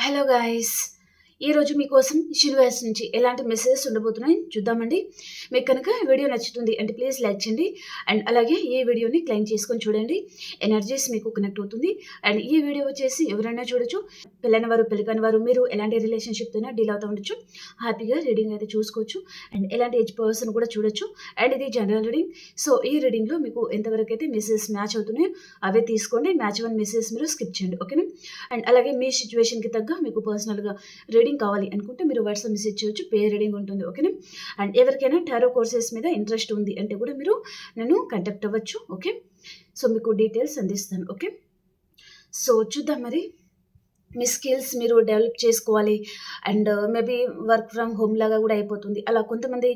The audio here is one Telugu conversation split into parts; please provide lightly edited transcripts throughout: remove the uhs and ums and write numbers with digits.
Hello guys! ఈరోజు మీకోసం యూనివర్స్ నుంచి ఎలాంటి మెసేజెస్ ఉండబోతున్నాయి చూద్దామండి. మీకు కనుక వీడియో నచ్చుతుంది అంటే ప్లీజ్ లైక్ చేయండి. అండ్ అలాగే ఈ వీడియోని క్లెయిమ్ చేసుకొని చూడండి. ఎనర్జీస్ మీకు కనెక్ట్ అవుతుంది. అండ్ ఈ వీడియో వచ్చేసి ఎవరైనా చూడొచ్చు. పెళ్ళైన వారు, పెళ్లి కాని వారు, మీరు ఎలాంటి రిలేషన్‌షిప్‌తోనైనా డీల్ అవుతూ ఉండొచ్చు. హ్యాపీగా రీడింగ్ అయితే చూసుకోవచ్చు. అండ్ ఎలాంటి ఏజ్ పర్సన్ కూడా చూడొచ్చు. అండ్ ఇది జనరల్ రీడింగ్. సో, ఈ రీడింగ్‌లో మీకు ఎంతవరకు అయితే మెసేజెస్ మ్యాచ్ అవుతున్నాయో అవే తీసుకోండి. మ్యాచ్ అవ్వని మెసేజెస్ మీరు స్కిప్ చేయండి. ఓకేనా? అండ్ అలాగే మీ సిట్యుయేషన్‌కి తగ్గ మీకు పర్సనల్‌గా రీడింగ్ కావాలి అనుకుంటే మీరు వాట్సాప్ మెసేజ్ చేయొచ్చు. పే రీడింగ్ ఉంటుంది. ఓకేనా? అండ్ ఎవరికైనా టారో కోర్సెస్ మీద ఇంట్రెస్ట్ ఉంది అంటే కూడా మీరు నన్ను కాంటాక్ట్ అవ్వచ్చు. ఓకే? సో, మీకు డీటెయిల్స్ అందిస్తాను. ఓకే? సో, చూద్దాం మరి. మీ స్కిల్స్ మీరు డెవలప్ చేసుకోవాలి. And maybe work from home లాగా కూడా అయిపోతుంది. అలా కొంతమంది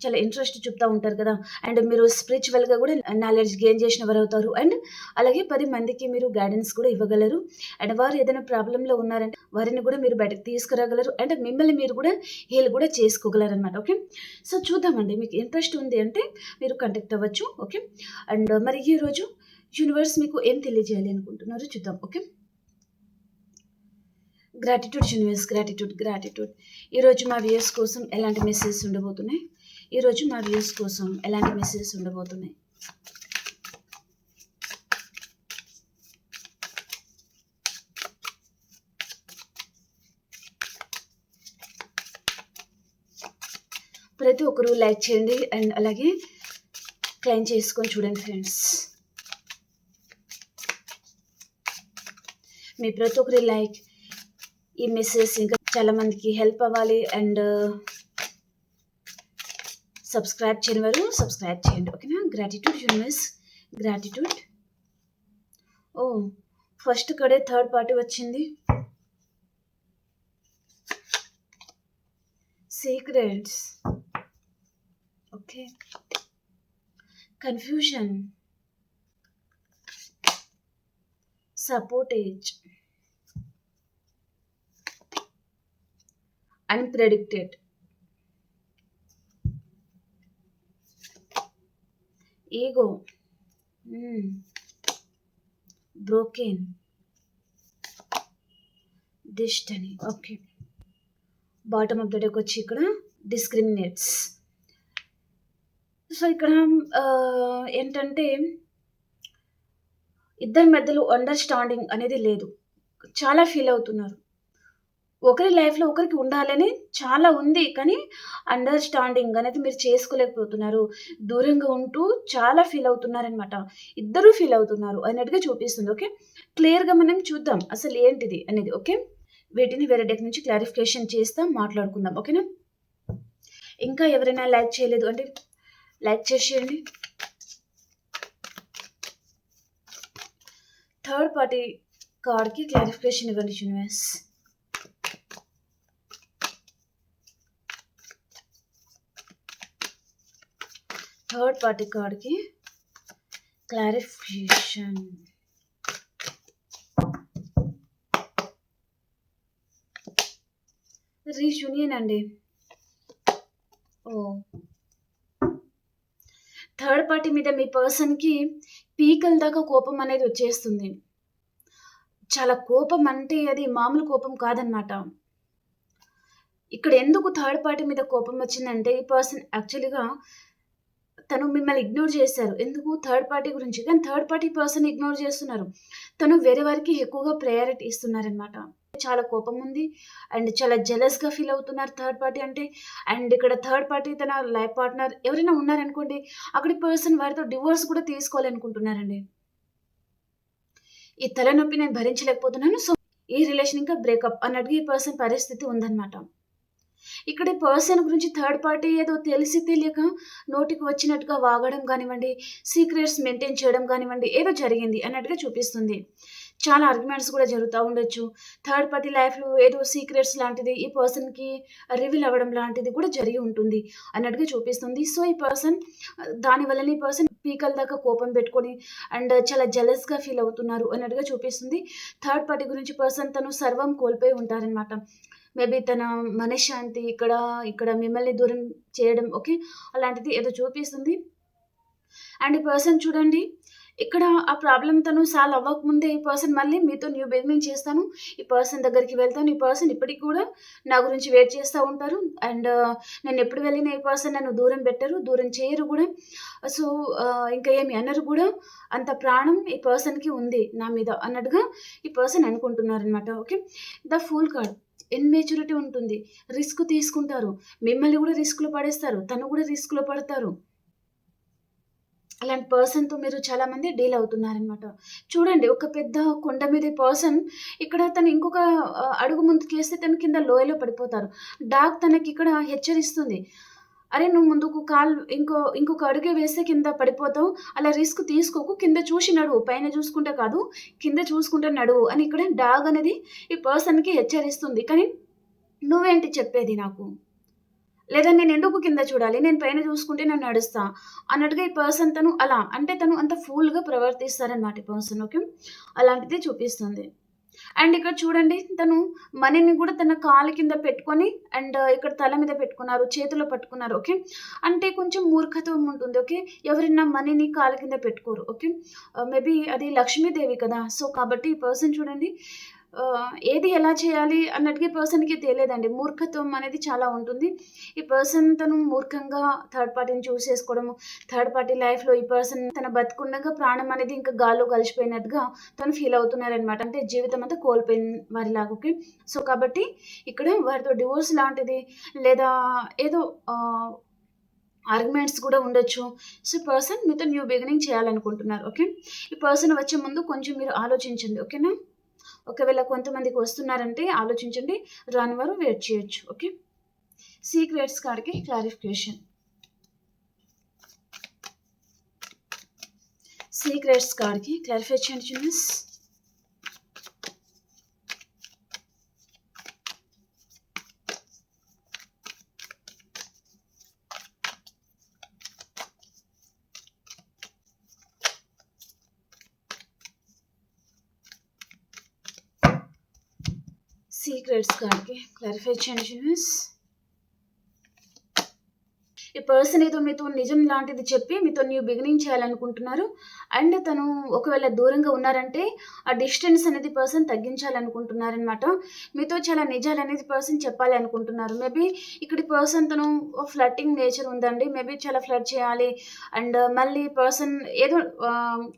చాలా ఇంట్రెస్ట్ చూపుతా ఉంటారు కదా! అండ్ మీరు స్పిరిచువల్‌గా కూడా నాలెడ్జ్ గెయిన్ చేసిన వారవుతారు. అండ్ అలాగే 10 మందికి మీరు గైడెన్స్ కూడా ఇవ్వగలరు. అండ్ వారు ఏదైనా ప్రాబ్లమ్‌లో ఉన్నారంటే వారిని కూడా మీరు బయటకు తీసుకురాగలరు. అండ్ మిమ్మల్ని మీరు కూడా హీల్ కూడా చేసుకోగలరనమాట. ఓకే? సో, చూద్దామండి. మీకు ఇంట్రెస్ట్ ఉంది అంటే మీరు కాంటాక్ట్ అవ్వచ్చు. ఓకే? అండ్ మరి ఈరోజు యూనివర్స్ మీకు ఏం తెలియజేయాలి అనుకుంటున్నారో చూద్దాం. ఓకే? Gratitude universe, gratitude. ఈరోజు మా వ్యూయర్స్ కోసం ఎలాంటి మెసేజెస్ ఉండబోతున్నాయి? ఈరోజు మా వ్యూయర్స్ కోసం ఎలాంటి మెసేజెస్ ఉండబోతున్నాయి? ప్రతి ఒక్కరూ లైక్ చేయండి. అండ్ అలాగే క్లెయిమ్ చేసుకొని చూడండి ఫ్రెండ్స్. మీ ప్రతి ఒక్కరి లైక్ ఈ మెసేజ్ ఇంకా చాలా మందికి హెల్ప్ అవ్వాలి. అండ్ సబ్స్క్రైబ్ చేయని వారు సబ్స్క్రైబ్ చేయండి. ఓకేనా? Gratitude universe, gratitude. ఓ, ఫస్ట్ కడే థర్డ్ పార్టీ వచ్చింది. Secrets. Okay. Confusion, sabotage, unpredicted, ego, broken, destiny. Okay. Bottom of the deck వచ్చి ఇక్కడ డిస్క్రిమినేట్స్. సో, ఇక్కడ ఏంటంటే ఇద్దరి మధ్యలో అండర్‌స్టాండింగ్ అనేది లేదు. చాలా ఫీల్ అవుతున్నారు. ఒకరి లైఫ్‌లో ఒకరికి ఉండాలని చాలా ఉంది. కానీ అండర్‌స్టాండింగ్ అనేది మీరు చేసుకోలేకపోతున్నారు. దూరంగా ఉంటూ చాలా ఫీల్ అవుతున్నారనమాట. ఇద్దరూ ఫీల్ అవుతున్నారు అన్నట్టుగా చూపిస్తుంది. ఓకే. క్లియర్‌గా మనం చూద్దాం అసలు ఏంటిది అనేది. ఓకే. వీటిని వేరే డెక్ నుంచి క్లారిఫికేషన్ చేస్తాం, మాట్లాడుకుందాం. ఓకేనా? ఇంకా ఎవరైనా లైక్ చేయలేదు అంటే లైక్ చేసేయండి. థర్డ్ పార్టీ కార్డ్‌కి క్లారిఫికేషన్ ఇవ్వండి యూనివర్స్. థర్డ్ పార్టీ కార్డ్‌కి క్లారిఫికేషన్. రీయూనియన్ అండి. ఓహ్! థర్డ్ పార్టీ మీద మీ పర్సన్‌కి పీకల దాకా కోపం అనేది వచ్చేస్తుంది. చాలా కోపం అంటే అది మామూలు కోపం కాదనమాట. ఇక్కడ ఎందుకు థర్డ్ పార్టీ మీద కోపం వచ్చిందంటే ఈ పర్సన్ యాక్చువల్‌గా తను మిమ్మల్ని ఇగ్నోర్ చేశారు. ఎందుకు? థర్డ్ పార్టీ గురించి. కానీ థర్డ్ పార్టీ పర్సన్ ఇగ్నోర్ చేస్తున్నారు. తను వేరే వారికి ఎక్కువగా ప్రయారిటీ ఇస్తున్నారనమాట. చాలా కోపం ఉంది. అండ్ చాలా జెలస్‌గా ఫీల్ అవుతున్నారు థర్డ్ పార్టీ అంటే. అండ్ ఇక్కడ థర్డ్ పార్టీ తన లైఫ్ పార్ట్నర్ ఎవరైనా ఉన్నారనుకోండి, అక్కడి పర్సన్ వారితో డివోర్స్ కూడా తీసుకోవాలనుకుంటున్నారండి. ఈ తలనొప్పి నేను భరించలేకపోతున్నాను. సో, ఈ రిలేషన్ ఇంకా బ్రేకప్ అన్నట్టుగా ఈ పర్సన్ పరిస్థితి ఉందనమాట. ఇక్కడ ఈ పర్సన్ గురించి థర్డ్ పార్టీ ఏదో తెలిసి తెలియక నోటికి వచ్చినట్టుగా వాగడం కానివ్వండి, సీక్రెట్స్ మెయింటైన్ చేయడం కానివ్వండి, ఏదో జరిగింది అన్నట్టుగా చూపిస్తుంది. చాలా ఆర్గ్యుమెంట్స్ కూడా జరుగుతా ఉండొచ్చు. థర్డ్ పార్టీ లైఫ్‌లో ఏదో సీక్రెట్స్ లాంటిది ఈ పర్సన్‌కి రివీల్ అవ్వడం లాంటిది కూడా జరిగి ఉంటుంది అన్నట్టుగా చూపిస్తుంది. సో, ఈ పర్సన్ దానివల్లనే ఈ పర్సన్ పీకల దాకా కోపం పెట్టుకొని అండ్ చాలా జెలస్‌గా ఫీల్ అవుతున్నారు అన్నట్టుగా చూపిస్తుంది. థర్డ్ పార్టీ గురించి పర్సన్ తను సర్వం కోల్పోయి ఉంటారనమాట. మేబీ తన మనశ్శాంతి ఇక్కడ మిమ్మల్ని దూరం చేయడం. ఓకే. అలాంటిది ఏదో చూపిస్తుంది. అండ్ ఈ పర్సన్ చూడండి ఇక్కడ ఆ ప్రాబ్లమ్ తను సాల్వ్ అవ్వకముందే ఈ పర్సన్ మళ్ళీ మీతో న్యూ బిగినింగ్ చేస్తాను. ఈ పర్సన్ దగ్గరికి వెళ్తాను. ఈ పర్సన్ ఇప్పటికి కూడా నా గురించి వెయిట్ చేస్తా ఉంటారు. అండ్ నేనెప్పుడు వెళ్ళినా ఈ పర్సన్ నన్ను దూరం పెట్టరు. దూరం చేయరు గూడా. సో, ఇంకా ఏమి అనరు గూడా. అంత ప్రాణం ఈ పర్సన్‌కి ఉంది నా మీద అన్నట్టుగా ఈ పర్సన్ అనుకుంటున్నారనమాట. Okay. The fool card. Immaturity ఉంటుంది. రిస్క్ తీసుకుంటారు. మిమ్మల్ని గూడా రిస్క్‌లో పడేస్తారు. తను గూడా రిస్క్‌లో పడతారు. అలాంటి పర్సన్‌తో మీరు చాలామంది డీల్ అవుతున్నారనమాట. చూడండి, ఒక పెద్ద కొండ మీద పర్సన్ ఇక్కడ తను ఇంకొక అడుగు ముందుకేస్తే తను కింద లోయలో పడిపోతారు. డాగ్ తనకిక్కడ హెచ్చరిస్తుంది. "అరే! నువ్వు ముందుకు ఇంకొక అడుగే వేస్తే కింద పడిపోతావు. అలా రిస్క్ తీసుకోకు. కింద చూసి నడువు. పైన చూసుకుంటే కాదు, కింద చూసుకుంటే నడువు" అని ఇక్కడ డాగ్ అనేది ఈ పర్సన్‌కి హెచ్చరిస్తుంది. కానీ నువ్వేంటి చెప్పేది నాకు? లేదా నేనెందుకు కింద చూడాలి? నేను పైన చూసుకుంటే నేను నడుస్తా అన్నట్టుగా ఈ పర్సన్ తను అలా అంటే తను అంత ఫూల్‌గా ప్రవర్తిస్తారనమాట ఈ పర్సన్. ఓకే. అలాంటిదే చూపిస్తుంది. అండ్ ఇక్కడ చూడండి, తను మనీని గూడా తన కాలు కింద పెట్టుకొని అండ్ ఇక్కడ తల మీద పెట్టుకున్నారు. చేతిలో పట్టుకున్నారు. ఓకే. అంటే కొంచెం మూర్ఖత్వం ఉంటుంది. ఓకే. ఎవరైనా మనీని కాలు కింద పెట్టుకోరు. ఓకే. మేబీ అది లక్ష్మీదేవి కదా! సో, కాబట్టి ఈ పర్సన్ చూడండి, ఏది ఎలా చేయాలి అన్నట్టుగా ఈ పర్సన్‌కి తెలియదండి. మూర్ఖత్వం అనేది చాలా ఉంటుంది. ఈ పర్సన్ తను మూర్ఖంగా థర్డ్ పార్టీని చూజ్ చేసుకోవడము, థర్డ్ పార్టీ లైఫ్‌లో ఈ పర్సన్ తన బతికుండగా ప్రాణం అనేది ఇంకా గాల్లో కలిసిపోయినట్టుగా తను ఫీల్ అవుతున్నారనమాట. అంటే జీవితం అంతా కోల్పోయిన వారిలాగా. ఓకే. సో, కాబట్టి ఇక్కడ వారితో డివోర్స్ లాంటిది లేదా ఏదో ఆర్గ్యుమెంట్స్ కూడా ఉండొచ్చు. సో, పర్సన్ మీతో న్యూ బిగినింగ్ చేయాలనుకుంటున్నారు. ఓకే. ఈ పర్సన్ వచ్చే ముందు కొంచెం మీరు ఆలోచించండి. ఓకేనా? ఒకవేళ కొంతమందికి వస్తున్నారంటే ఆలోచించండి. రాని వారు వెయిట్ చేయొచ్చు. ఓకే. సీక్రెట్స్ కార్డ్‌కి క్లారిఫికేషన్. సీక్రెట్స్ కార్డ్‌కి క్లారిఫికేషన్ చూస్. సీక్రెట్స్ కార్డ్‌కి క్లారిఫికేషన్ చూస్. ఈ పర్సన్ ఏదో మీతో నిజం లాంటిది చెప్పి మీతో న్యూ బిగినింగ్ చేయాలనుకుంటున్నారు. అండ్ తను ఒకవేళ దూరంగా ఉన్నారంటే ఆ డిస్టెన్స్ అనేది పర్సన్ తగ్గించాలనుకుంటున్నారనమాట. మీతో చాలా నిజాలనేది పర్సన్ చెప్పాలి అనుకుంటున్నారు. మేబీ ఇక్కడి పర్సన్ తను ఫ్లర్టింగ్ నేచర్ ఉందండి. మేబీ చాలా ఫ్లర్ట్ చేయాలి. అండ్ మళ్ళీ పర్సన్ ఏదో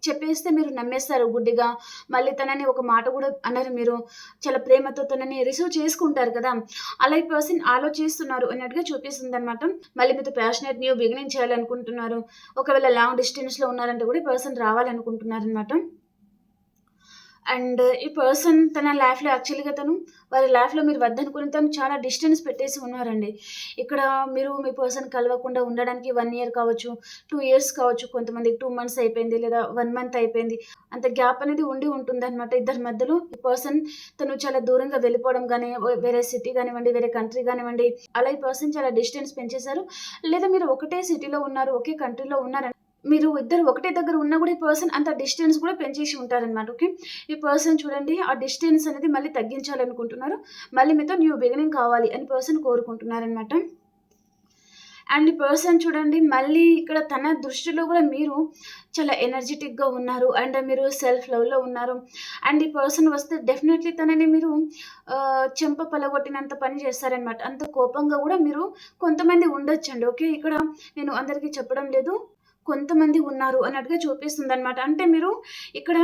చెప్పేస్తే మీరు నమ్మేస్తారు గుడ్డిగా. మళ్ళీ తనని ఒక మాట కూడా అనరు మీరు. చాలా ప్రేమతో తనని రిసీవ్ చేసుకుంటారు కదా! అలా ఈ పర్సన్ ఆలోచిస్తున్నారు అన్నట్టుగా చూపిస్తుందనమాట. మళ్ళీ మీతో ప్యాషనేట్ న్యూ బిగినింగ్ చేయాలనుకుంటున్నారు. ఒకవేళ లాంగ్ డిస్టెన్స్‌లో ఉన్నారంటే కూడా ఈ పర్సన్ రావాలనుకుంటున్నారనమాట. అండ్ ఈ పర్సన్ తన లైఫ్‌లో యాక్చువల్‌గా వారి లైఫ్‌లో మీరు వద్దనుకుని తను చాలా డిస్టెన్స్ పెట్టేసి ఉన్నారండి. ఇక్కడ మీరు మీ పర్సన్ కలవకుండా ఉండడానికి 1 ఇయర్ కావచ్చు, 2 ఇయర్స్ కావచ్చు. కొంతమందికి 2 మంత్స్ అయిపోయింది లేదా 1 మంత్ అయిపోయింది. అంత గ్యాప్ అనేది ఉంటుందన్నమాట ఇద్దరి మధ్యలో. ఈ పర్సన్ తను చాలా దూరంగా వెళ్ళిపోవడం గానీ, వేరే సిటీ గానివ్వండి, వేరే కంట్రీ గానివ్వండి, అలా ఈ పర్సన్ చాలా డిస్టెన్స్ పెంచేశారు. లేదా మీరు ఒకటే సిటీలో ఉన్నారు, ఒకే కంట్రీలో ఉన్నారని మీరు ఇద్దరు ఒకటే దగ్గర ఉన్నా కూడా ఈ పర్సన్ అంత డిస్టెన్స్ కూడా పెంచేసి ఉంటారనమాట. ఓకే. ఈ పర్సన్ చూడండి, ఆ డిస్టెన్స్ అనేది మళ్ళీ తగ్గించాలనుకుంటున్నారు. మళ్ళీ మీతో న్యూ బిగినింగ్ కావాలి అని పర్సన్ కోరుకుంటున్నారనమాట. అండ్ ఈ పర్సన్ చూడండి, మళ్ళీ ఇక్కడ తన దృష్టిలో కూడా మీరు చాలా ఎనర్జిటిక్‌గా ఉన్నారు. అండ్ మీరు సెల్ఫ్ లవ్‌లో ఉన్నారు. అండ్ ఈ పర్సన్ వస్తే డెఫినెట్‌లీ తనని మీరు చెంప పలగొట్టినంత పని చేస్తారనమాట. అంత కోపంగా కూడా మీరు కొంతమంది ఉండొచ్చండి. ఓకే. ఇక్కడ నేను అందరికీ చెప్పడం లేదు. కొంతమంది ఉన్నారు అన్నట్టుగా చూపిస్తుందనమాట. అంటే మీరు ఇక్కడ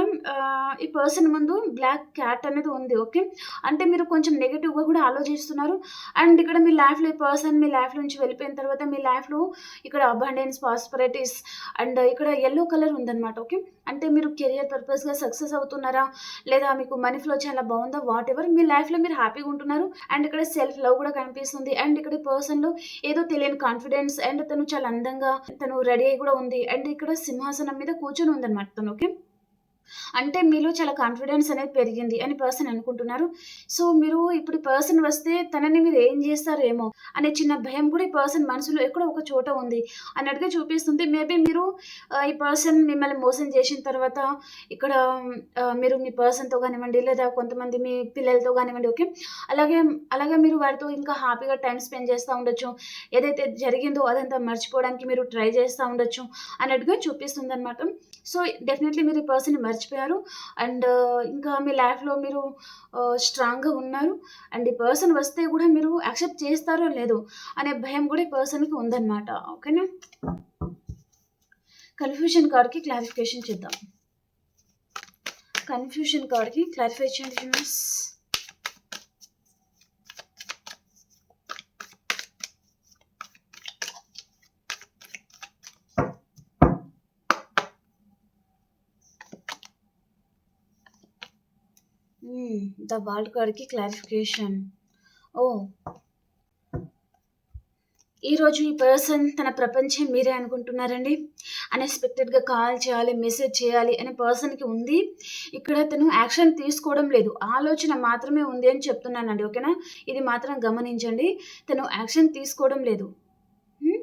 ఈ పర్సన్ ముందు బ్లాక్ క్యాట్ అనేది ఉంది. ఓకే. అంటే మీరు కొంచెం నెగెటివ్‌గా కూడా ఆలోచిస్తున్నారు. అండ్ ఇక్కడ మీ లైఫ్‌లో ఈ పర్సన్ మీ లైఫ్ నుంచి వెళ్ళిపోయిన తర్వాత మీ లైఫ్‌లో ఇక్కడ అబండెన్స్, ప్రాస్పరిటీస్ అండ్ ఇక్కడ యెల్లో కలర్ ఉందనమాట. ఓకే. అంటే మీరు కెరియర్ పర్పస్‌గా సక్సెస్ అవుతున్నారా? లేదా మీకు మనీ ఫ్లో చాలా బావుందా? వాటెవర్ మీ లైఫ్‌లో మీరు హ్యాపీగా ఉంటున్నారు. అండ్ ఇక్కడ సెల్ఫ్ లవ్ కూడా కనిపిస్తుంది. అండ్ ఇక్కడ ఈ పర్సన్‌లో ఏదో తెలియని కాన్ఫిడెన్స్ అండ్ తను చాలా అందంగా తను రెడీ అయ్యి కూడా ఉంది. అండ్ ఇక్కడ సింహాసనం మీద కూర్చొని ఉందనమాట తను. ఓకే. అంటే మీలో చాలా కాన్ఫిడెన్స్ అనేది పెరిగింది అని పర్సన్ అనుకుంటున్నారు. సో, మీరు ఇప్పుడు ఈ పర్సన్ వస్తే తనని మీరు ఏం జేస్తారేమో అనే చిన్న భయం కూడా ఈ పర్సన్ మనసులో ఎక్కడో ఒక చోట ఉంది అన్నట్టుగా చూపిస్తుంది. మేబీ మీరు ఈ పర్సన్ మిమ్మల్ని మోసం చేసిన తర్వాత ఇక్కడ మీరు మీ పర్సన్‌తో గానివ్వండి, లేదా కొంతమంది మీ పిల్లలతో గానివ్వండి, ఓకే. అలాగే అలాగే మీరు వారితో ఇంకా హ్యాపీగా టైమ్ స్పెండ్ చేస్తా ఉండొచ్చు. ఏదైతే జరిగిందో అదంతా మర్చిపోవడానికి మీరు ట్రై చేస్తా ఉండొచ్చు అన్నట్టుగా చూపిస్తుందనమాట. సో, డెఫినెట్‌లీ మీరు ఈ పర్సన్‌ని మర్చిపోయారు. అండ్ ఇంకా మీ లైఫ్‌లో మీరు స్ట్రాంగ్‌గా ఉన్నారు. అండ్ ఈ పర్సన్ వస్తే గూడా మీరు యాక్సెప్ట్ చేస్తారో లేదో అనే భయం గూడా ఈ పర్సన్‌కి ఉందనమాట. ఓకేనా? కన్‌ఫ్యూషన్ కార్డ్‌కి క్లారిఫికేషన్ చేద్దాం. కన్‌ఫ్యూషన్ కార్డ్‌కి క్లారిఫై చేయండి యూనివర్స్. ద వరల్డ్ కార్డ్‌కి క్లారిఫికేషన్. ఓహ్! ఈరోజు ఈ పర్సన్ తన ప్రపంచం మీరే అనుకుంటున్నారండి. అన్‌ఎక్స్‌పెక్టెడ్‌గా కాల్ చేయాలి, మెసేజ్ చేయాలి అనే పర్సన్‌కి ఉంది. ఇక్కడ తను యాక్షన్ తీసుకోవడం లేదు. ఆలోచన మాత్రమే ఉంది అని చెప్తున్నానండి. ఓకేనా? ఇది మాత్రం గమనించండి. తను యాక్షన్ తీసుకోవడం లేదు. హ్మ్.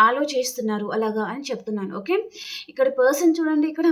ఆలోచిస్తున్నారు అలాగా అని చెప్తున్నాను. ఓకే. ఇక్కడ పర్సన్ చూడండి ఇక్కడ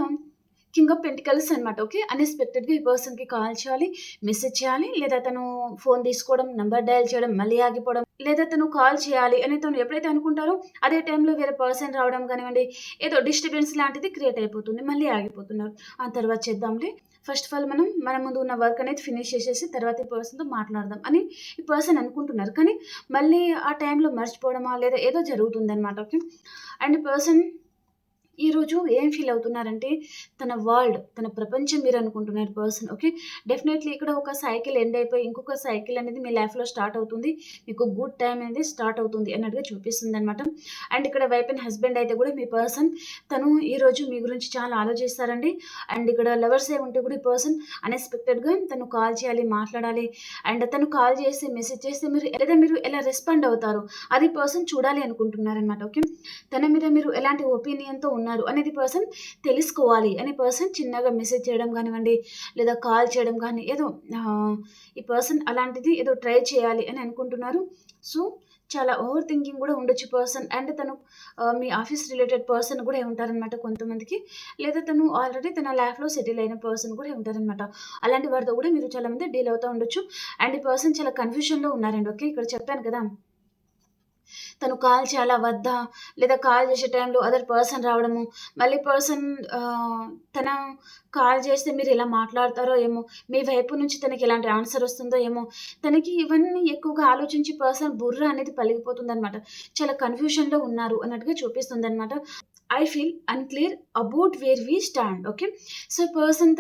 కింగ్ ఆఫ్ పెంటికల్స్ అనమాట. ఓకే. అన్‌ఎక్స్‌పెక్టెడ్‌గా ఈ పర్సన్‌కి కాల్ చేయాలి, మెసేజ్ చేయాలి, లేదా తను ఫోన్ తీసుకోవడం, నంబర్ డయల్ చేయడం, మళ్ళీ ఆగిపోవడం, లేదా తను కాల్ చేయాలి అని తను ఎప్పుడైతే అనుకుంటారో అదే టైంలో వేరే పర్సన్ రావడం కానివ్వండి, ఏదో డిస్టర్బెన్స్ లాంటిది క్రియేట్ అయిపోతుంది. మళ్ళీ ఆగిపోతున్నారు. ఆ తర్వాత చేద్దాంలే. ఫస్ట్ ఆఫ్ ఆల్ మన ముందు ఉన్న వర్క్ అనేది ఫినిష్ చేసేసి తర్వాత ఈ పర్సన్‌తో మాట్లాడదాం అని ఈ పర్సన్ అనుకుంటున్నారు. కానీ మళ్ళీ ఆ టైంలో మర్చిపోవడమా లేదా ఏదో జరుగుతుందనమాట. ఓకే. అండ్ పర్సన్ ఈరోజు ఏం ఫీల్ అవుతున్నారంటే, తన వరల్డ్, తన ప్రపంచం మీరనుకుంటున్నారు పర్సన్. ఓకే. డెఫినెట్‌లీ ఇక్కడ ఒక సైకిల్ ఎండ్ అయిపోయి, ఇంకొక సైకిల్ అనేది మీ లైఫ్‌లో స్టార్ట్ అవుతుంది. మీకు గుడ్ టైమ్ అనేది స్టార్ట్ అవుతుంది అన్నట్టుగా చూపిస్తుందనమాట. అండ్ ఇక్కడ వైఫ్ అండ్ హస్బెండ్ అయితే కూడా మీ పర్సన్ తను ఈరోజు మీ గురించి చాలా ఆలోచిస్తారండి. అండ్ ఇక్కడ లవర్సే ఉంటే కూడా ఈ పర్సన్ అన్‌ఎక్స్‌పెక్టెడ్‌గా తను కాల్ చేయాలి, మాట్లాడాలి. అండ్ తను కాల్ చేసి, మెసేజ్ చేస్తే మీరు ఎలా రెస్పాండ్ అవుతారో అది పర్సన్ చూడాలి అనుకుంటున్నారనమాట. ఓకే. తన మీద మీరు ఎలాంటి ఒపీనియన్‌తో ఉన్నారు అనేది పర్సన్ తెలుసుకోవాలి అని పర్సన్ చిన్నగా మెసేజ్ చేయడం గానివ్వండి, లేదా కాల్ చేయడం గానీ ఏదో ఈ పర్సన్ అలాంటిది ఏదో ట్రై చేయాలి అని అనుకుంటున్నారు. సో, చాలా ఓవర్ థింకింగ్ గూడా ఉండొచ్చు పర్సన్. అండ్ తను మీ ఆఫీస్ రిలేటెడ్ పర్సన్ గూడా ఉంటారనమాట కొంతమందికి. లేదా తను ఆల్రెడీ తన లైఫ్‌లో సెటిల్ అయిన పర్సన్ కూడా ఉంటారనమాట. అలాంటి వారితో గూడా మీరు చాలా మంది డీల్ అవుతా ఉండొచ్చు. అండ్ ఈ పర్సన్ చాలా కన్‌ఫ్యూషన్‌లో ఉన్నారండి. ఓకే. ఇక్కడ చెప్పాను కదా! తను కాల్ చేయాలా? వద్దా? లేదా కాల్ చేసే టైంలో అదర్ పర్సన్ రావడము, మళ్ళీ పర్సన్ తను కాల్ చేస్తే మీరెలా మాట్లాడతారో ఏమో, మీ వైపు నుంచి తనకెలాంటి ఆన్సర్ వస్తుందో ఏమో, తనకి ఇవన్నీ ఎక్కువగా ఆలోచించి పర్సన్ బుర్ర అనేది పలిగిపోతుందనమాట. చాలా కన్‌ఫ్యూషన్‌లో ఉన్నారు అన్నట్టుగా చూపిస్తుందనమాట. I feel unclear about where we stand. Okay. So, person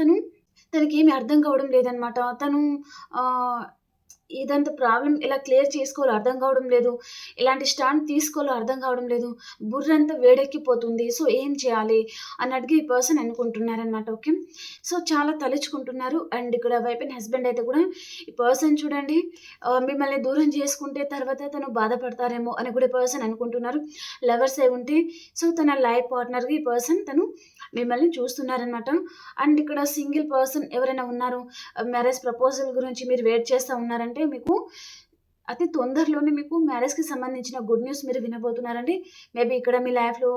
తనకేమి అర్థం కావడం లేదనమాట. తను ఆహ్ ఇదంతా ప్రాబ్లమ్ ఎలా క్లియర్ చేసుకోవాలో అర్థం కావడం లేదు. ఎలాంటి స్టాండ్ తీసుకోవాలో అర్థం కావడం లేదు. బుర్రంతా వేడెక్కిపోతుంది. సో, ఏం చేయాలి అన్నట్టుగా ఈ పర్సన్ అనుకుంటున్నారనమాట. ఓకే. సో, చాలా తలుచుకుంటున్నారు. అండ్ ఇక్కడ వైఫ్ అండ్ హస్బెండ్ అయితే కూడా ఈ పర్సన్ చూడండి మిమ్మల్ని దూరం చేసుకుంటే తర్వాత తను బాధపడతారేమో అని కూడా ఈ పర్సన్ అనుకుంటున్నారు. లవర్స్ అయి ఉంటే సో, తన లైఫ్ పార్ట్నర్‌గా ఈ పర్సన్ తను మిమ్మల్ని చూస్తున్నారనమాట. అండ్ ఇక్కడ సింగిల్ పర్సన్ ఎవరైనా ఉన్నారు మ్యారేజ్ ప్రపోజల్ గురించి మీరు వెయిట్ చేస్తా ఉన్నారంటే మీకు అతి తొందరలోనే మీకు మ్యారేజ్‌కి సంబంధించిన గుడ్ న్యూస్ మీరు వినబోతున్నారండి. మేబీ ఇక్కడ మీ లైఫ్‌లో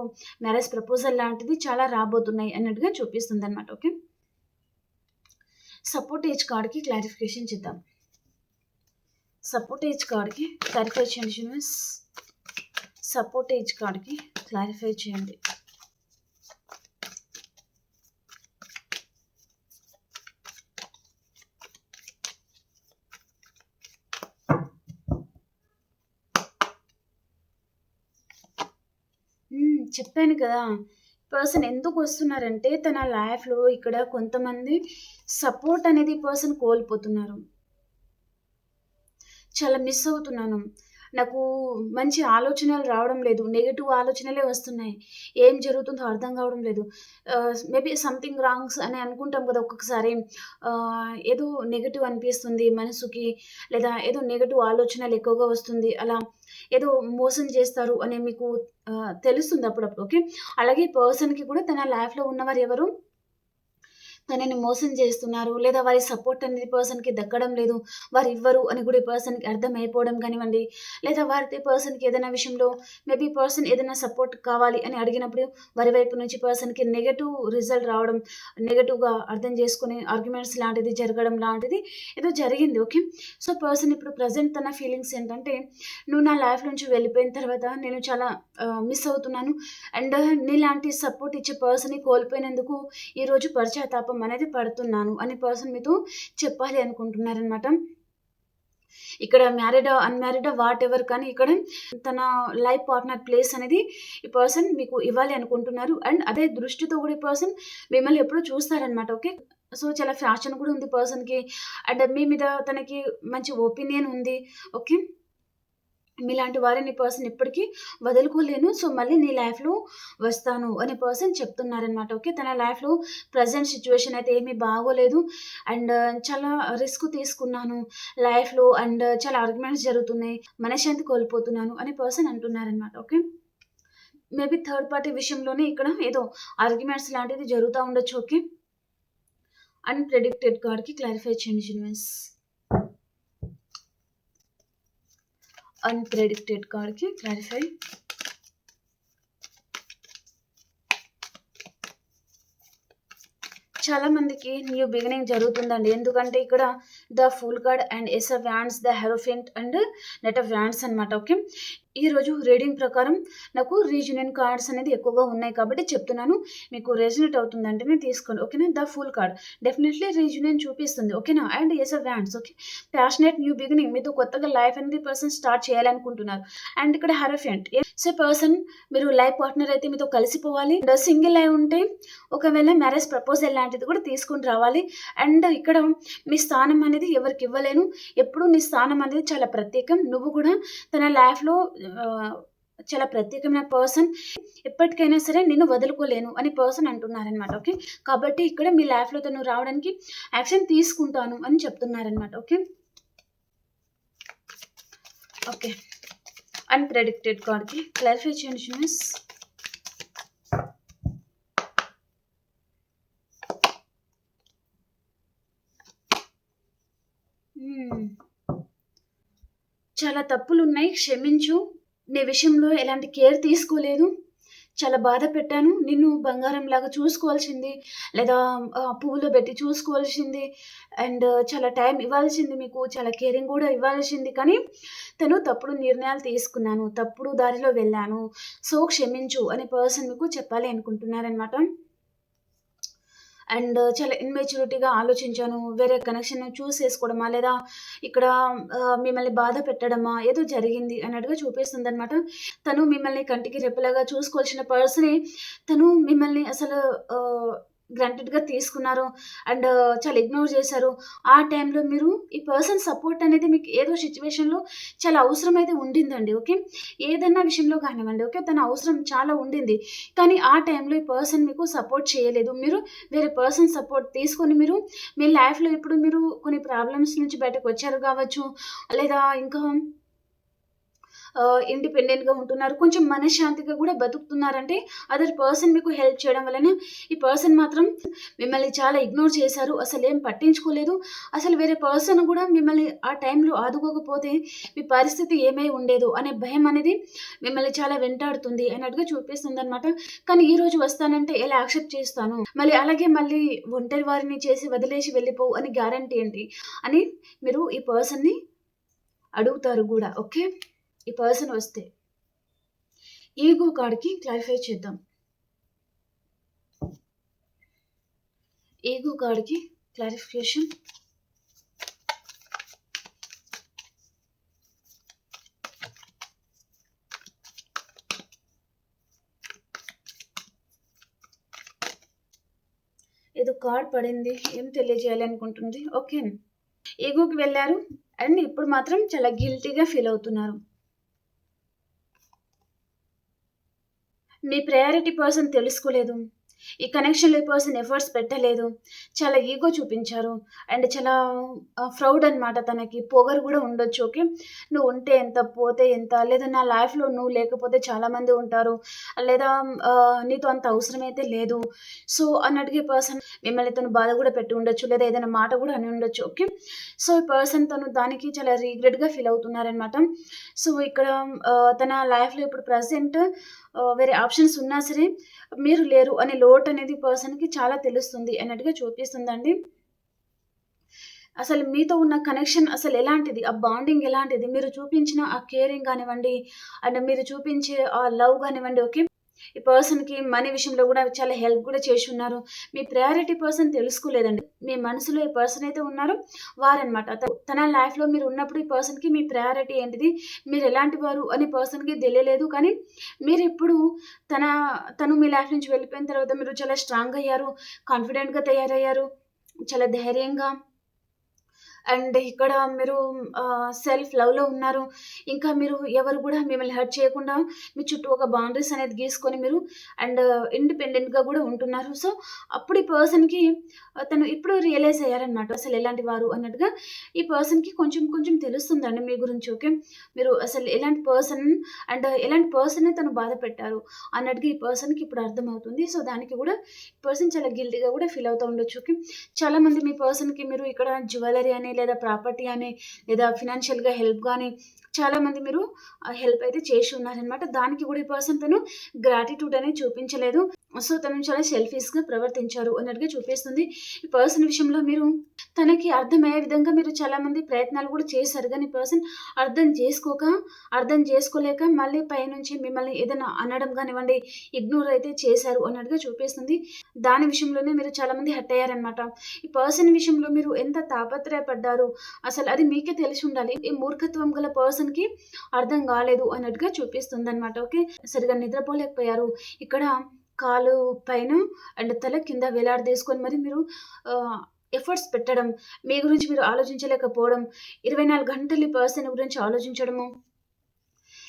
మ్యారేజ్ ప్రపోజల్ లాంటిది చాలా రాబోతున్నాయి అన్నట్టుగా చూపిస్తుందనమాట. ఓకే. సపోర్ట్ ఏజ్ కార్డ్‌కి క్లారిఫికేషన్ చేద్దాం. సపోర్ట్ ఏజ్ కార్డ్‌కి క్లారిఫై చేయండి యూనివర్స్. సపోర్ట్ ఏజ్ కార్డ్‌కి క్లారిఫై చేయండి. చెప్పాను కదా! పర్సన్ ఎందుకొస్తున్నారంటే తన లైఫ్‌లో ఇక్కడ కొంతమంది సపోర్ట్ అనేది పర్సన్ కోల్పోతున్నారు. చాలా మిస్ అవుతున్నాను. నాకు మంచి ఆలోచనలు రావడం లేదు. నెగెటివ్ ఆలోచనలే వస్తున్నాయి. ఏం జరుగుతుందో అర్థం కావడం లేదు. మేబీ సంథింగ్ రాంగ్స్ అని అనుకుంటాం కదా! ఒక్కొక్కసారి. ఏదో నెగెటివ్ అనిపిస్తుంది మనసుకి. లేదా ఏదో నెగెటివ్ ఆలోచనలు ఎక్కువగా వస్తుంది. అలా ఏదో మోసం చేస్తారు అని మీకు తెలుస్తుంది అప్పుడప్పుడు. ఓకే. అలాగే పర్సన్‌కి కూడా తన లైఫ్‌లో ఉన్నవారు ఎవరు తనని మోసం చేస్తున్నారు. లేదా వారి సపోర్ట్ అనేది పర్సన్‌కి దక్కడం లేదు. వారివ్వరు అని కూడా ఈ పర్సన్‌కి అర్థమైపోవడం కానివ్వండి, లేదా వారి పర్సన్‌కి ఏదైనా విషయంలో మేబీ పర్సన్ ఏదైనా సపోర్ట్ కావాలి అని అడిగినప్పుడు వారి వైపు నుంచి పర్సన్‌కి నెగెటివ్ రిజల్ట్ రావడం, నెగెటివ్‌గా అర్థం చేసుకొని ఆర్గ్యుమెంట్స్ లాంటిది జరగడం లాంటిది ఏదో జరిగింది. ఓకే. సో, పర్సన్ ఇప్పుడు ప్రెజెంట్ తన ఫీలింగ్స్ ఏంటంటే, "నువ్వు నా లైఫ్ నుంచి వెళ్ళిపోయిన తర్వాత నేను చాలా మిస్ అవుతున్నాను. అండ్ నీలాంటి సపోర్ట్ ఇచ్చే పర్సన్‌ని కోల్పోయినందుకు ఈరోజు పశ్చాత్తాపం అనేది పడుతున్నాను" అని పర్సన్ మీతో చెప్పాలి అనుకుంటున్నారనమాట. ఇక్కడ మ్యారీడా, అన్‌మ్యారీడా వాటెవర్, కానీ ఇక్కడ తన లైఫ్ పార్ట్నర్ ప్లేస్ అనేది ఈ పర్సన్ మీకు ఇవ్వాలి అనుకుంటున్నారు. అండ్ అదే దృష్టితో కూడా ఈ పర్సన్ మిమ్మల్ని ఎప్పుడూ చూస్తారనమాట. ఓకే. సో, చాలా ఫ్యాషన్ కూడా ఉంది పర్సన్‌కి. అండ్ మీ మీద తనకి మంచి ఒపీనియన్ ఉంది. ఓకే. మీలాంటి వారిని పర్సన్ ఎప్పటికీ వదులుకోలేను. సో, మళ్ళీ నీ లైఫ్‌లో వస్తాను అనే పర్సన్ చెప్తున్నారనమాట. ఓకే. తన లైఫ్‌లో ప్రెజెంట్ సిట్యుయేషన్ అయితే ఏమీ బాగోలేదు. అండ్ చాలా రిస్క్ తీసుకున్నాను లైఫ్‌లో. అండ్ చాలా ఆర్గ్యుమెంట్స్ జరుగుతున్నాయి. మనశ్శాంతి కోల్పోతున్నాను అని పర్సన్ అంటున్నారనమాట. ఓకే. మేబీ థర్డ్ పార్టీ విషయంలోనే ఇక్కడ ఏదో ఆర్గ్యుమెంట్స్ లాంటిది జరుగుతా ఉండొచ్చు. ఓకే. అన్‌ప్రెడిక్టెడ్ కార్డ్‌కి క్లారిఫై చేయండి యూనివర్స్. అన్‌ప్రెడిక్టెడ్ కార్డ్‌కి క్లారిఫై. చాలా మందికి న్యూ బిగినింగ్ జరుగుతుందండి. ఎందుకంటే ఇక్కడ the fool card and ace of wands, the hierophant and knight of wands అనమాట. ఓకే. ఈరోజు రీడింగ్ ప్రకారం నాకు రీయూనియన్ కార్డ్స్ అనేది ఎక్కువగా ఉన్నాయి కాబట్టి చెప్తున్నాను. మీకు రెజొనేట్ అవుతుందంటేనే తీసుకోండి. ఓకేనా. The fool card definitely reunion చూపిస్తుంది. ఓకేనా. And ace of wands. Okay. Passionate new beginning, మీతో కొత్తగా లైఫ్ అనేది పర్సన్ స్టార్ట్ చేయాలనుకుంటున్నారు. అండ్ ఇక్కడ హెరోఫెంట్. సో, పర్సన్ మీరు లైఫ్ పార్ట్నర్ అయితే మీతో కలిసిపోవాలి. అండ్ సింగిల్ అయి ఉంటే ఒకవేళ మ్యారేజ్ ప్రపోజల్ లాంటిది కూడా తీసుకొని రావాలి. అండ్ ఇక్కడ మీ స్థానం అనేది ఎవరికి ఇవ్వలేను. ఎప్పుడు నీ స్థానం అనేది చాలా ప్రత్యేకం. నువ్వు కూడా తన లైఫ్‌లో చాలా ప్రత్యేకమైన పర్సన్. ఎప్పటికైనా సరే నిన్ను వదులుకోలేను అని పర్సన్ అంటున్నారనమాట. ఓకే. కాబట్టి ఇక్కడ మీ లైఫ్‌లో తను రావడానికి యాక్షన్ తీసుకుంటాను అని చెప్తున్నారనమాట. ఓకే. ఓకే. అన్‌ప్రెడిక్టెడ్ కార్డ్‌కి క్లారిఫై చేయండి యూనివర్స్. చాలా తప్పులున్నాయి, క్షమించు. నీ విషయంలో ఎలాంటి కేర్ తీసుకోలేదు. చాలా బాధ పెట్టాను. నిన్ను బంగారంలాగా చూసుకోవాల్సింది, లేదా పువ్వులో పెట్టి చూసుకోవాల్సింది. అండ్ చాలా టైం ఇవ్వాల్సింది మీకు. చాలా కేరింగ్ కూడా ఇవ్వాల్సింది. కానీ తను తప్పుడు నిర్ణయాలు తీసుకున్నాను. తప్పుడు దారిలో వెళ్ళాను. సో, క్షమించు అని పర్సన్ మీకు చెప్పాలి అనుకుంటున్నారనమాట. అండ్ చాలా ఇమ్మెచ్యూరిటీగా ఆలోచించాను. వేరే కనెక్షన్ చూస్ చేసుకోవడమా, లేదా ఇక్కడ మిమ్మల్ని బాధ పెట్టడమా ఏదో జరిగింది అన్నట్టుగా చూపిస్తుందనమాట. తను మిమ్మల్ని కంటికి రెప్పలాగా చూసుకోవాల్సిన పర్సనే తను మిమ్మల్ని అసలు గ్రాంటెడ్‌గా తీసుకున్నారు. అండ్ చాలా ఇగ్నోర్ చేశారు. ఆ టైంలో మీరు ఈ పర్సన్ సపోర్ట్ అనేది మీకు ఏదో సిట్యుయేషన్‌లో చాలా అవసరమైతే ఉండిందండి. ఓకే. ఏదన్నా విషయంలో కానివ్వండి. ఓకే. తన అవసరం చాలా ఉండింది. కానీ ఆ టైంలో ఈ పర్సన్ మీకు సపోర్ట్ చేయలేదు. మీరు వేరే పర్సన్ సపోర్ట్ తీసుకొని మీరు మీ లైఫ్‌లో ఇప్పుడు మీరు కొన్ని ప్రాబ్లమ్స్ నుంచి బయటకొచ్చారు కావచ్చు. లేదా ఇంకా ఇండిపెండెంట్‌గా ఉంటున్నారు. కొంచెం మనశ్శాంతిగా కూడా బతుకుతున్నారంటే అదర్ పర్సన్ మీకు హెల్ప్ చేయడం వలన. ఈ పర్సన్ మాత్రం మిమ్మల్ని చాలా ఇగ్నోర్ చేశారు. అసలేం పట్టించుకోలేదు. అసలు వేరే పర్సన్ కూడా మిమ్మల్ని ఆ టైంలో ఆదుకోకపోతే మీ పరిస్థితి ఏమై ఉండేదో అనే భయం అనేది మిమ్మల్ని చాలా వెంటాడుతుంది అన్నట్టుగా చూపిస్తుందనమాట. కానీ ఈరోజు వస్తానంటే ఎలా యాక్సెప్ట్ చేస్తాను? మళ్ళీ ఒంటరి వారిని చేసి వదిలేసి వెళ్ళిపోవు అని గ్యారంటీ ఏంటి? అని మీరు ఈ పర్సన్‌ని అడుగుతారు గూడా. ఓకే. ఈ పర్సన్ వస్తే ఈగో కార్డ్‌కి క్లారిఫై చేద్దాం. ఈగో కార్డ్‌కి క్లారిఫికేషన్. ఏదో కార్డ్ పడింది. ఏం తెలియజేయాలనుకుంటుంది? ఓకే. ఈగోకి వెళ్లారు. అండ్ ఇప్పుడు మాత్రం చాలా గిల్టీగా ఫీల్ అవుతున్నారు. మీ ప్రయారిటీ పర్సన్ తెలుసుకోలేదు. ఈ కనెక్షన్‌లో ఈ పర్సన్ ఎఫర్ట్స్ పెట్టలేదు. చాలా ఈగో చూపించారు. అండ్ చాలా ప్రౌడ్ అనమాట తనకి. పొగరు గూడా ఉండొచ్చు. ఓకే. నువ్వు ఉంటే ఎంత, పోతే ఎంత, లేదా నా లైఫ్‌లో నువ్వు లేకపోతే చాలామంది ఉంటారు. లేదా నీతో అంత అవసరమైతే లేదు. సో, అన్నట్టుగా ఈ పర్సన్ మిమ్మల్ని తను బాధ గూడా పెట్టి ఉండొచ్చు. లేదా ఏదైనా మాట గూడా అని ఉండొచ్చు. ఓకే. సో, ఈ పర్సన్ తను దానికి చాలా రిగ్రెట్‌గా ఫీల్ అవుతున్నారనమాట. సో, ఇక్కడ తన లైఫ్‌లో ఇప్పుడు ప్రెజెంట్ వేరే ఆప్షన్స్ ఉన్నా సరే మీరు లేరు అనే లోటనేది పర్సన్‌కి చాలా తెలుస్తుంది అన్నట్టుగా చూపిస్తుందండి. అసలు మీతో ఉన్న కనెక్షన్ అసలెలాంటిది? ఆ బాండింగ్ ఎలాంటిది? మీరు చూపించిన ఆ కేరింగ్ గానివ్వండి, అండ్ మీరు చూపించే ఆ లవ్ గానివ్వండి. ఓకే. ఈ పర్సన్‌కి మనీ విషయంలో గూడా చాలా హెల్ప్ గూడా చేసున్నారు. మీ ప్రయారిటీ పర్సన్ తెలుసుకోలేదండి. మీ మనసులో ఏ పర్సన్ అయితే ఉన్నారో వారనమాట. తన లైఫ్‌లో మీరు ఉన్నప్పుడు ఈ పర్సన్‌కి మీ ప్రయారిటీ ఏంటిది? మీరెలాంటి వారు అని పర్సన్‌కి తెలియలేదు. కానీ మీరిప్పుడు తన తను మీ లైఫ్ నుంచి వెళ్ళిపోయిన తర్వాత మీరు చాలా స్ట్రాంగ్ అయ్యారు. కాన్ఫిడెంట్‌గా తయారయ్యారు. చాలా ధైర్యంగా అండ్ ఇక్కడ మీరు సెల్ఫ్ లవ్‌లో ఉన్నారు. ఇంకా మీరు ఎవరు గూడా మిమ్మల్ని హర్ట్ చేయకుండా మీ చుట్టూ ఒక బౌండరీస్ అనేది గీసుకొని మీరు అండ్ ఇండిపెండెంట్‌గా గూడా ఉంటున్నారు. సో, అప్పుడు ఈ పర్సన్‌కి తను ఇప్పుడు రియలైజ్ అయ్యారనమాట. అసలు ఎలాంటి వారు అన్నట్టుగా ఈ పర్సన్‌కి కొంచెం కొంచెం తెలుస్తుందండి మీ గురించి. ఓకే. మీరు అసలు ఎలాంటి పర్సన్ అండ్ ఎలాంటి పర్సన్‌ని తను బాధ పెట్టారు అన్నట్టుగా ఈ పర్సన్‌కి ఇప్పుడు అర్థమవుతుంది. సో, దానికి గూడా ఈ పర్సన్ చాలా గిల్టీ‌గా గూడా ఫీల్ అవుతూ ఉండొచ్చు. ఓకే. చాలామంది మీ పర్సన్‌కి మీరు ఇక్కడ జ్యువెలరీ అని, లేదా ప్రాపర్టీ అని, లేదా ఫినాన్షియల్‌గా హెల్ప్ గాని, చాలామంది మీరు హెల్ప్ అయితే చేసి ఉన్నారనమాట. దానికి కూడా ఈ పర్సన్ తను గ్రాటిట్యూడ్ అనేది చూపించలేదు. సో, తను చాలా సెల్ఫిష్‌గా ప్రవర్తించారు అన్నట్టుగా చూపిస్తుంది. ఈ పర్సన్ విషయంలో మీరు తనకి అర్థమయ్యే విధంగా మీరు చాలామంది ప్రయత్నాలు కూడా చేశారు. కానీ పర్సన్ అర్థం చేసుకోలేక మళ్ళీ పైనుంచి మిమ్మల్ని ఏదైనా అనడం గానివ్వండి, ఇగ్నోర్ అయితే చేశారు అన్నట్టుగా చూపిస్తుంది. దాని విషయంలోనే మీరు చాలామంది హర్ట్ అయ్యారనమాట. ఈ పర్సన్ విషయంలో మీరు ఎంత తాపత్రయపడ్డారు, అసలు అది మీకే తెలిసి ఉండాలి. ఈ మూర్ఖత్వం గల పర్సన్‌కి అర్థం కాలేదు అన్నట్టుగా చూపిస్తుందనమాట. ఓకే. సరిగ్గా నిద్రపోలేకపోయారు. ఇక్కడ కాలు పైన అండ్ తల కింద వేలాడదీసుకొని మరి మీరు ఆహ్, ఎఫర్ట్స్ పెట్టడం, మీ గురించి మీరు ఆలోచించలేకపోవడం, 24 గంటలు ఈ పర్సన్ గురించి ఆలోచించడము.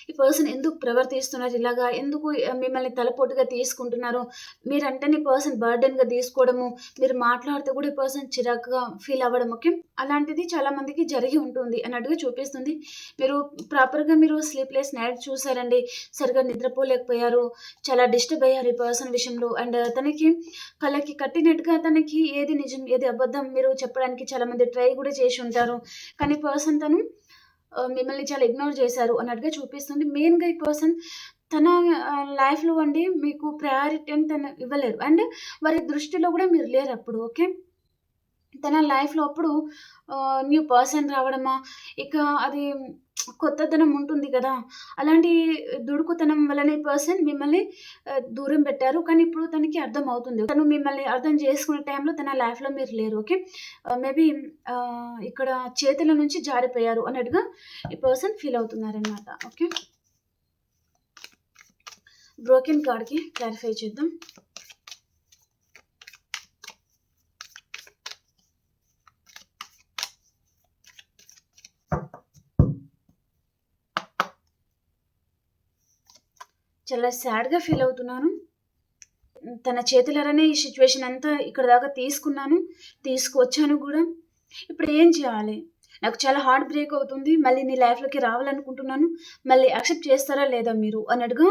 ఈ పర్సన్ ఎందుకు ప్రవర్తిస్తున్నారు ఇలాగా? ఎందుకు మిమ్మల్ని తలపోటుగా తీసుకుంటున్నారు? మీరంటేనే ఈ పర్సన్ బర్డెన్‌గా తీసుకోవడము, మీరు మాట్లాడితే కూడా ఈ పర్సన్ చిరాకుగా ఫీల్ అవ్వడం. ఓకే. అలాంటిది చాలా మందికి జరిగి ఉంటుంది అన్నట్టుగా చూపిస్తుంది. మీరు ప్రాపర్‌గా మీరు స్లీప్‌లెస్ నైట్ చూసారండి. సరిగ్గా నిద్రపోలేకపోయారు. చాలా డిస్టర్బ్ అయ్యారు ఈ పర్సన్ విషయంలో. అండ్ తనకి కళ్ళకి కట్టినట్టుగా తనకి ఏది నిజం, ఏది అబద్ధం మీరు చెప్పడానికి చాలా మంది ట్రై కూడా చేసి ఉంటారు. కానీ పర్సన్ తను మిమ్మల్ని చాలా ఇగ్నోర్ చేశారు అన్నట్టుగా చూపిస్తుంది. మెయిన్‌గా ఈ పర్సన్ తన లైఫ్‌లో అండి మీకు ప్రయారిటీ అని తను ఇవ్వలేరు. అండ్ వారి దృష్టిలో గూడా మీరు లేరప్పుడు. ఓకే. తన లైఫ్‌లో అప్పుడు న్యూ పర్సన్ రావడమా, ఇక అది కొత్తదనం ఉంటుంది కదా! అలాంటి దుడుకుతనం వలన ఈ పర్సన్ మిమ్మల్ని దూరం పెట్టారు. కానీ ఇప్పుడు తనకి అర్థమవుతుంది. తను మిమ్మల్ని అర్థం చేసుకునే టైంలో తన లైఫ్‌లో మీరు లేరు. ఓకే. మేబీ ఇక్కడ చేతుల నుంచి జారిపోయారు అన్నట్టుగా ఈ పర్సన్ ఫీల్ అవుతున్నారనమాట. ఓకే. బ్రోకెన్ కార్డ్‌కి క్లారిఫై చేద్దాం. చాలా సాడ్‌గా ఫీల్ అవుతున్నాను. తన చేతులారానే ఈ సిట్యుయేషన్ అంతా ఇక్కడి దాకా తీసుకొచ్చాను గూడా. ఇప్పుడు ఏం చేయాలి? నాకు చాలా హార్ట్ బ్రేక్ అవుతుంది. మళ్ళీ నీ లైఫ్‌లోకి రావాలనుకుంటున్నాను. మళ్ళీ యాక్సెప్ట్ చేస్తారా లేదా మీరు అన్నట్టుగా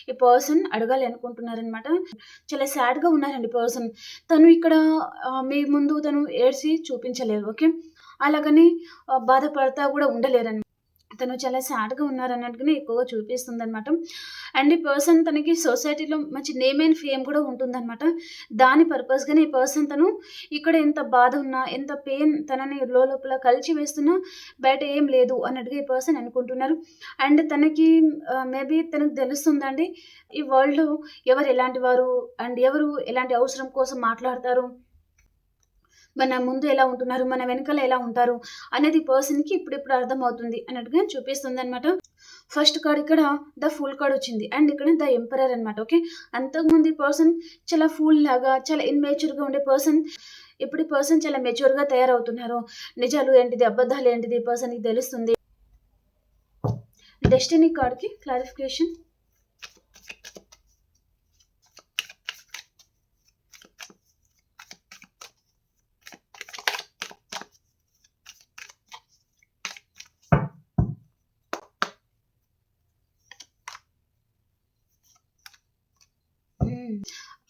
ఈ పర్సన్ అడగాలి అనుకుంటున్నారనమాట. చాలా సాడ్‌గా ఉన్నారండి పర్సన్. తను ఇక్కడ మీ ముందు తను ఏడ్చి చూపించలేదు. ఓకే. అలాగని బాధపడతా గూడా ఉండలేరనమాట. తను చాలా సాడ్‌గా ఉన్నారన్నట్టుగానే ఎక్కువగా చూపిస్తుందనమాట. అండ్ ఈ పర్సన్ తనకి సొసైటీలో మంచి నేమ్ అండ్ ఫేమ్ కూడా ఉంటుందనమాట. దాని పర్పస్‌గానే ఈ పర్సన్ తను ఇక్కడ ఎంత బాధ ఉన్నా, ఎంత పెయిన్ తనని లోలోపల కలిచివేస్తున్నా బయట ఏం లేదు అన్నట్టుగా ఈ పర్సన్ అనుకుంటున్నారు. అండ్ తనకి మేబీ తనకు తెలుస్తుందండి. ఈ వరల్డ్‌లో ఎవరు ఎలాంటి వారు అండ్ ఎవరు ఎలాంటి అవసరం కోసం మాట్లాడతారు. మన ముందు ఎలా ఉంటున్నారు, మన వెనకాల ఎలా ఉంటారు అనేది పర్సన్‌కి ఇప్పుడిప్పుడు అర్థమవుతుంది అన్నట్టుగా చూపిస్తుందనమాట. ఫస్ట్ కార్డ్ ఇక్కడ ద ఫూల్ కార్డ్ వచ్చింది. అండ్ ఇక్కడ ద ఎంపరర్ అనమాట. ఓకే. అంతకుముందు ఈ పర్సన్ చాలా ఫూల్ లాగా, చాలా ఇమ్మెచ్యూర్‌గా ఉండే పర్సన్. ఇప్పుడు ఈ పర్సన్ చాలా మెచ్యూర్‌గా తయారవుతున్నారు. నిజాలు ఏంటిది, అబద్ధాలు ఏంటిది ఈ పర్సన్‌కి తెలుస్తుంది. డెస్టినీ కార్డ్‌కి క్లారిఫికేషన్.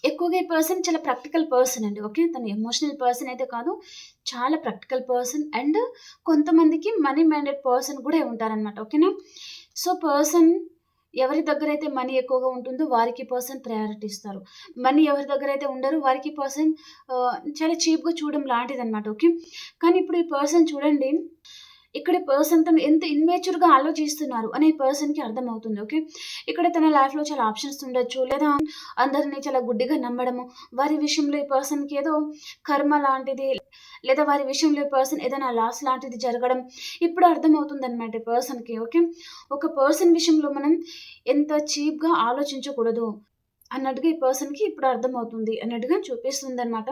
ఎక్కువగా ఈ పర్సన్ చాలా ప్రాక్టికల్ పర్సన్ అండి. ఓకే. తను ఎమోషనల్ పర్సన్ అయితే కాదు. చాలా ప్రాక్టికల్ పర్సన్ అండ్ కొంతమందికి మనీ మైండెడ్ పర్సన్ కూడా ఉంటారనమాట. ఓకేనా. సో, పర్సన్ ఎవరి దగ్గరైతే మనీ ఎక్కువగా ఉంటుందో వారికి పర్సన్ ప్రయారిటీ ఇస్తారు. మనీ ఎవరి దగ్గరైతే ఉండరో వారికి పర్సన్ చాలా చీప్‌గా చూడడం లాంటిదనమాట. ఓకే. కానీ ఇప్పుడు ఈ పర్సన్ చూడండి, ఇక్కడ పర్సన్ తను ఎంత ఇమ్మెచ్యూర్‌గా ఆలోచిస్తున్నారు అనే పర్సన్‌కి అర్థమవుతుంది. ఓకే. ఇక్కడ తన లైఫ్‌లో చాలా ఆప్షన్స్ ఉండొచ్చు. లేదా అందరిని చాలా గుడ్డిగా నమ్మడము, వారి విషయంలో ఈ పర్సన్‌కి ఏదో కర్మ లాంటిది, లేదా వారి విషయంలో ఈ పర్సన్ ఏదైనా లాస్ లాంటిది జరగడం ఇప్పుడు అర్థమవుతుందనమాట ఈ పర్సన్‌కి. ఓకే. ఒక పర్సన్ విషయంలో మనం ఎంత చీప్‌గా ఆలోచించకూడదు అన్నట్టుగా ఈ పర్సన్‌కి ఇప్పుడు అర్థమవుతుంది అన్నట్టుగా చూపిస్తుందనమాట.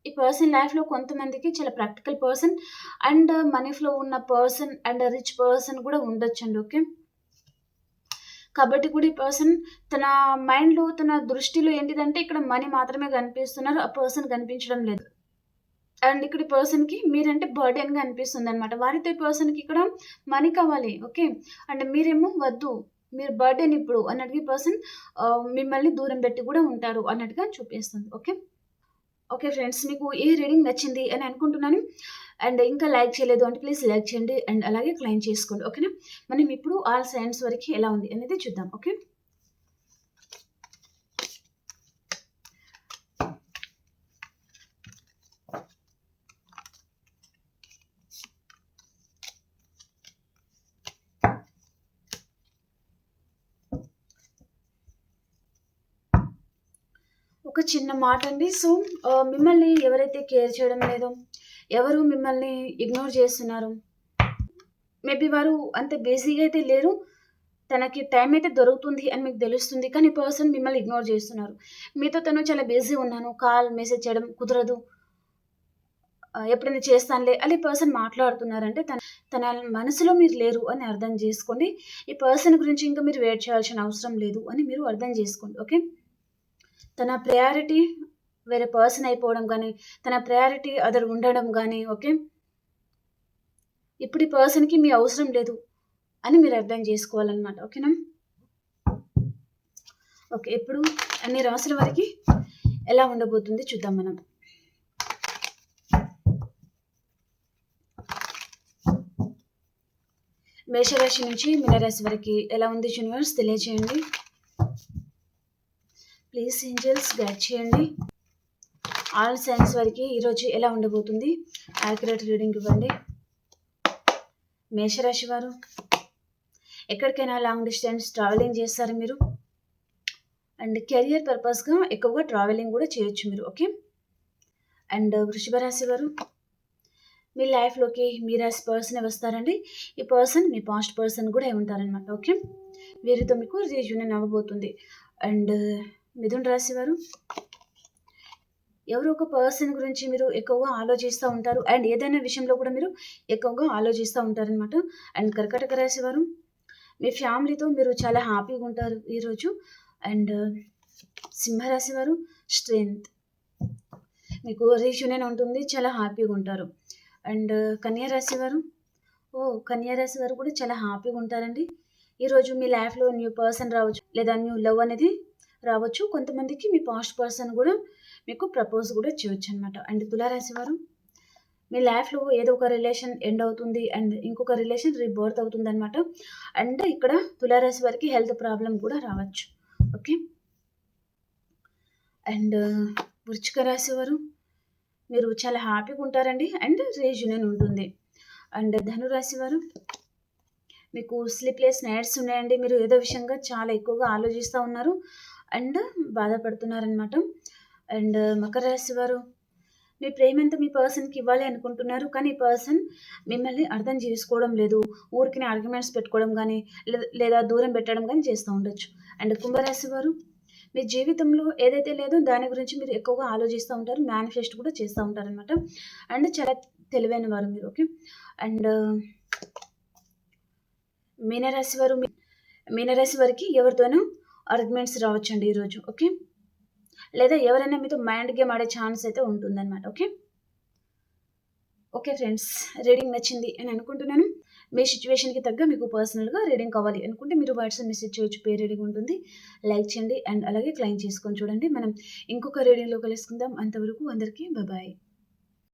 ఈ పర్సన్ లైఫ్‌లో కొంతమందికి చాలా practical person and money flow ఉన్న పర్సన్ అండ్ రిచ్ పర్సన్ కూడా ఉండొచ్చండి. ఓకే. కాబట్టి కూడా ఈ పర్సన్ తన మైండ్‌లో, తన దృష్టిలో ఏంటిదంటే ఇక్కడ మనీ మాత్రమే కనిపిస్తున్నారు. ఆ పర్సన్ కనిపించడం లేదు. అండ్ ఇక్కడ ఈ పర్సన్‌కి మీరంటే బర్డెన్‌గా అనిపిస్తుందనమాట. వారితో ఈ పర్సన్‌కి ఇక్కడ మనీ కావాలి. ఓకే. అండ్ మీరేమో వద్దు, మీరు బర్డెన్ ఇప్పుడు అన్నట్టుగా ఈ పర్సన్ మిమ్మల్ని దూరం పెట్టి కూడా ఉంటారు అన్నట్టుగా చూపిస్తుంది. ఓకే. ఓకే ఫ్రెండ్స్, మీకు ఈ రీడింగ్ నచ్చింది అని అనుకుంటున్నాను. అండ్ ఇంకా లైక్ చేయలేదు అంటే ప్లీజ్ లైక్ చేయండి అండ్ అలాగే క్లెయిమ్ చేసుకోండి. ఓకేనా. మనం ఇప్పుడు ఆల్ సైన్స్ వరకు ఎలా ఉంది అనేది చూద్దాం. ఓకే. ఒక చిన్న మాట అండి. సో, మిమ్మల్ని ఎవరైతే కేర్ చేయడం లేదో, ఎవరు మిమ్మల్ని ఇగ్నోర్ చేస్తున్నారో, మేబీ వారు అంత బిజీగా అయితే లేరు. తనకి టైం అయితే దొరుకుతుంది అని మీకు తెలుస్తుంది. కానీ పర్సన్ మిమ్మల్ని ఇగ్నోర్ చేస్తున్నారు. మీతో తను చాలా బిజీ ఉన్నాను, కాల్, మెసేజ్ చేయడం కుదరదు. ఎప్పుడైనా చేస్తానులే అని పర్సన్ మాట్లాడుతున్నారంటే తన మనసులో మీరు లేరు అని అర్థం చేసుకోండి. ఈ పర్సన్ గురించి ఇంకా మీరు వెయిట్ చేయాల్సిన అవసరం లేదు అని మీరు అర్థం చేసుకోండి. ఓకే. తన ప్రయారిటీ వేరే పర్సన్ అయిపోవడం గానీ, తన ప్రయారిటీ అదర్ ఉండడం గానీ, ఓకే. ఇప్పుడు ఈ పర్సన్‌కి మీ అవసరం లేదు అని మీరు అర్థం చేసుకోవాలనమాట. ఓకేనా. ఓకే. ఇప్పుడు అన్ని రాసుల వారికి ఎలా ఉండబోతుంది చూద్దాం మనం. మేషరాశి నుంచి మీనరాశి వరకి ఎలా ఉంది యూనివర్స్ తెలియజేయండి. ప్లీజ్ ఏంజెల్స్ గైడ్ చేయండి. ఆల్ సైన్స్ వరకు ఈరోజు ఎలా ఉండబోతుంది యాక్యురేట్ రీడింగ్ ఇవ్వండి. మేషరాశి వారు ఎక్కడికైనా లాంగ్ డిస్టెన్స్ ట్రావెలింగ్ చేస్తారు మీరు అండ్ కెరియర్ పర్పస్గా ఎక్కువగా ట్రావెలింగ్ కూడా చేయొచ్చు మీరు. ఓకే. అండ్ వృషభ రాశి వారు మీ లైఫ్లోకి మీ రాశి పర్సన్ వస్తారండి. ఈ పర్సన్ మీ పాస్ట్ పర్సన్ కూడా అయి ఉంటారనమాట. ఓకే. వీరితో మీకు రీయూనియన్ అవ్వబోతుంది. అండ్ మిథున రాశి వారు ఎవరో ఒక పర్సన్ గురించి మీరు ఎక్కువగా ఆలోచిస్తూ ఉంటారు అండ్ ఏదైనా విషయంలో కూడా మీరు ఎక్కువగా ఆలోచిస్తూ ఉంటారనమాట. అండ్ కర్కాటక రాశి వారు మీ ఫ్యామిలీతో మీరు చాలా హ్యాపీగా ఉంటారు ఈరోజు. అండ్ సింహరాశి వారు స్ట్రెంగ్త్, మీకు రీయూనియన్ ఉంటుంది, చాలా హ్యాపీగా ఉంటారు. అండ్ కన్యా రాశి వారు కన్యా రాశి వారు కూడా చాలా హ్యాపీగా ఉంటారండి. ఈరోజు మీ లైఫ్లో న్యూ పర్సన్ రావచ్చు లేదా న్యూ లవ్ అనేది రావచ్చు. కొంతమందికి మీ పాస్ట్ పర్సన్ కూడా మీకు ప్రపోజ్ కూడా చేయొచ్చు అనమాట. అండ్ తులారాశి వారు మీ లైఫ్లో ఏదో ఒక రిలేషన్ ఎండ్ అవుతుంది అండ్ ఇంకొక రిలేషన్ రీబర్త్ అవుతుంది అనమాట. అండ్ ఇక్కడ తులారాశి వారికి హెల్త్ ప్రాబ్లం కూడా రావచ్చు. ఓకే. అండ్ వృశ్చిక రాశి వారు మీరు చాలా హ్యాపీగా ఉంటారండి అండ్ రీయూనియన్ ఉంటుంది. అండ్ ధనురాశి వారు మీకు స్లీప్లెస్ నైట్స్ ఉన్నాయండి. మీరు ఏదో విషయంగా చాలా ఎక్కువగా ఆలోచిస్తూ ఉన్నారు అండ్ బాధపడుతున్నారనమాట. అండ్ మకర రాశి వారు మీ ప్రేమంతా మీ పర్సన్కి ఇవ్వాలి అనుకుంటున్నారు కానీ ఈ పర్సన్ మిమ్మల్ని అర్థం చేసుకోవడం లేదు. ఊరికినే ఆర్గ్యుమెంట్స్ పెట్టుకోవడం కానీ లేదా దూరం పెట్టడం కానీ చేస్తూ ఉండొచ్చు. అండ్ కుంభరాశి వారు మీ జీవితంలో ఏదైతే లేదో దాని గురించి మీరు ఎక్కువగా ఆలోచిస్తూ ఉంటారు, మేనిఫెస్ట్ కూడా చేస్తూ ఉంటారనమాట. అండ్ చాలా తెలివైన వారు మీరు. ఓకే. అండ్ మీనరాశి వారు మీనరాశి వారికి ఎవరితోనూ ఆర్గ్యుమెంట్స్ రావచ్చండి ఈరోజు. ఓకే. లేదా ఎవరైనా మీతో మైండ్ గేమ్ ఆడే ఛాన్స్ అయితే ఉంటుందన్నమాట. ఓకే. ఓకే ఫ్రెండ్స్, రీడింగ్ నచ్చింది అని అనుకుంటున్నాను. మీ సిచ్యువేషన్‌కి తగ్గ మీకు పర్సనల్‌గా రీడింగ్ కావాలి అనుకుంటే మీరు వాట్సాప్ మెసేజ్ చేయొచ్చు. పే రీడింగ్ ఉంటుంది. లైక్ చేయండి అండ్ అలాగే క్లెయిమ్ చేసుకొని చూడండి. మనం ఇంకొక రీడింగ్‌లో కలుసుకుందాం. అంతవరకు అందరికీ బాయ్.